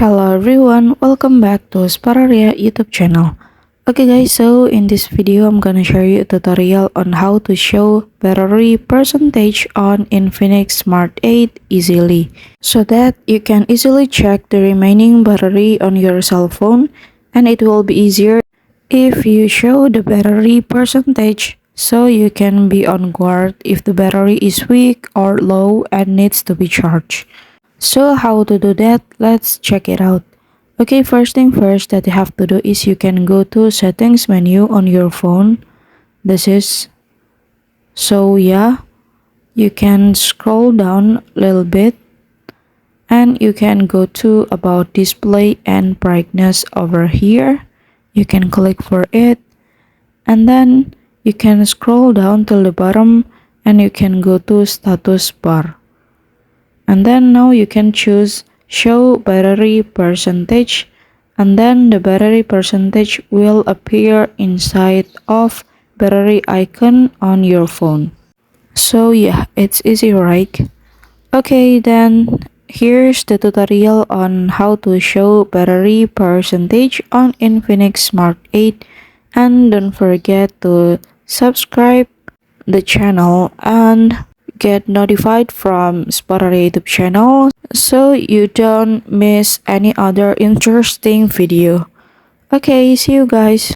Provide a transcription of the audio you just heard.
Hello everyone, welcome back to Spararia YouTube channel. Okay guys, so in this video I'm gonna show you a tutorial on how to show battery percentage on Infinix Smart 8 easily, so that you can easily check the remaining battery on your cell phone, and it will be easier if you show the battery percentage so you can be on guard if the battery is weak or low and needs to be charged. So how to do that? Let's check it out. Okay, first thing first that you have to do is you can go to settings menu on your phone. This is you can scroll down a little bit and you can go to about display and brightness over here. You can click for it and then you can scroll down to the bottom and you can go to status bar. And then now you can choose show battery percentage, and then the battery percentage will appear inside of battery icon on your phone. So yeah, it's easy, right? Okay, then here's the tutorial on how to show battery percentage on Infinix Smart 8, and don't forget to subscribe the channel and get notified from Spotify YouTube channel so you don't miss any other interesting video. Okay, see you guys.